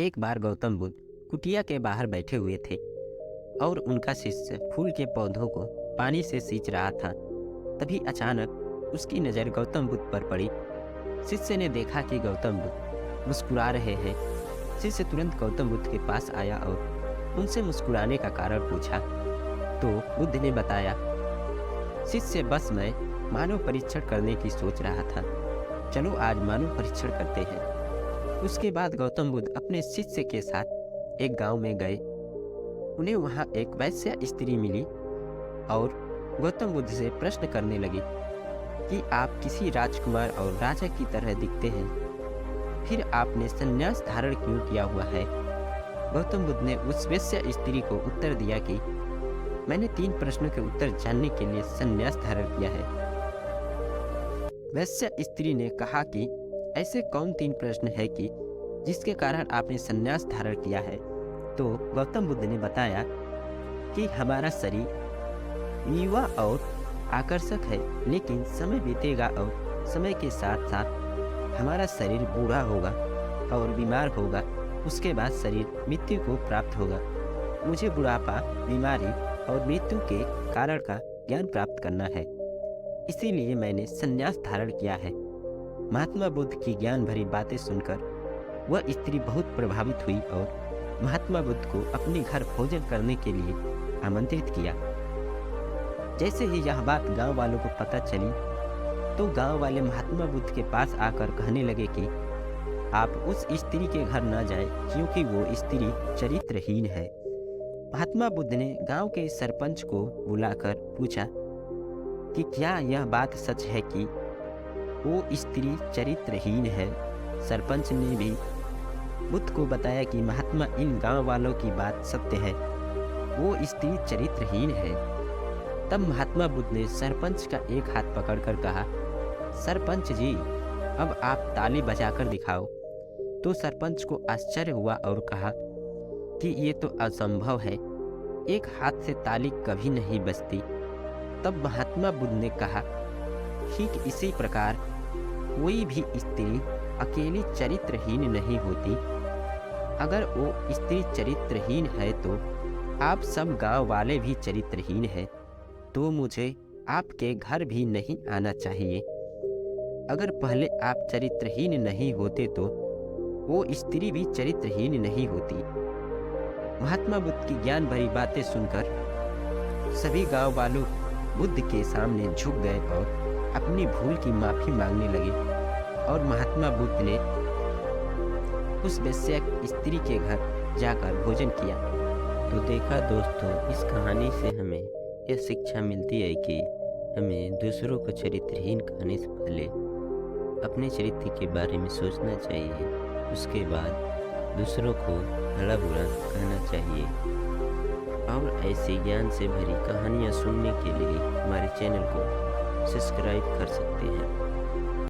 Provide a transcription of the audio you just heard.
एक बार गौतम बुद्ध कुटिया के बाहर बैठे हुए थे और उनका शिष्य फूल के पौधों को पानी से सींच रहा था। तभी अचानक उसकी नज़र गौतम बुद्ध पर पड़ी। शिष्य ने देखा कि गौतम बुद्ध मुस्कुरा रहे हैं। शिष्य तुरंत गौतम बुद्ध के पास आया और उनसे मुस्कुराने का कारण पूछा। तो बुद्ध ने बताया, शिष्य बस मैं मानव परीक्षण करने की सोच रहा था, चलो आज मानव परीक्षण करते हैं। उसके बाद गौतम बुद्ध अपने शिष्य के साथ एक गांव में गए। उन्हें वहां एक वैश्य स्त्री मिली और गौतम बुद्ध से प्रश्न करने लगी कि आप किसी राजकुमार और राजा की तरह दिखते हैं, फिर आपने संन्यास धारण क्यों किया हुआ है। गौतम बुद्ध ने उस वैश्य स्त्री को उत्तर दिया कि मैंने 3 प्रश्नों के उत्तर जानने के लिए संन्यास धारण किया है। वैश्य स्त्री ने कहा कि ऐसे कौन 3 प्रश्न है कि जिसके कारण आपने संन्यास धारण किया है। तो गौतम बुद्ध ने बताया कि हमारा शरीर युवा और आकर्षक है, लेकिन समय बीतेगा और समय के साथ साथ हमारा शरीर बूढ़ा होगा और बीमार होगा। उसके बाद शरीर मृत्यु को प्राप्त होगा। मुझे बुढ़ापा, बीमारी और मृत्यु के कारण का ज्ञान प्राप्त करना है, इसीलिए मैंने संन्यास धारण किया है। महात्मा बुद्ध की ज्ञान भरी बातें सुनकर वह स्त्री बहुत प्रभावित हुई और महात्मा बुद्ध को अपने घर भोजन करने के लिए आमंत्रित किया। जैसे ही यह बात गांव वालों को पता चली तो गांव वाले महात्मा बुद्ध के पास आकर कहने लगे कि आप उस स्त्री के घर न जाएं, क्योंकि वो स्त्री चरित्रहीन है। महात्मा बुद्ध ने गांव के सरपंच को बुलाकर पूछा कि क्या यह बात सच है कि वो स्त्री चरित्रहीन है। सरपंच ने भी बुद्ध को बताया कि महात्मा, इन गांव वालों की बात सत्य है, वो स्त्री चरित्रहीन है। तब महात्मा बुद्ध ने सरपंच का एक हाथ पकड़कर कहा, सरपंच जी, अब आप ताली बजाकर दिखाओ। तो सरपंच को आश्चर्य हुआ और कहा कि ये तो असंभव है, एक हाथ से ताली कभी नहीं बजती। तब महात्मा बुद्ध ने कहा, ठीक इसी प्रकार कोई भी स्त्री अकेली चरित्रहीन नहीं होती। अगर वो स्त्री चरित्रहीन है तो आप सब गांव वाले भी चरित्रहीन हैं, तो मुझे आपके घर भी नहीं आना चाहिए। अगर पहले आप चरित्रहीन नहीं होते तो वो स्त्री भी चरित्रहीन नहीं होती। महात्मा बुद्ध की ज्ञान भरी बातें सुनकर सभी गांव वालों बुद्ध के सामने झुक गए और अपनी भूल की माफी मांगने लगे। और महात्मा बुद्ध ने उस वैश्य स्त्री के घर जाकर भोजन किया। तो देखा दोस्तों, इस कहानी से हमें यह शिक्षा मिलती है कि हमें दूसरों को चरित्रहीन कहने से पहले अपने चरित्र के बारे में सोचना चाहिए, उसके बाद दूसरों को भला बुरा कहना चाहिए। और ऐसे ज्ञान से भरी कहानियाँ सुनने के लिए हमारे चैनल को सब्सक्राइब कर सकते हैं।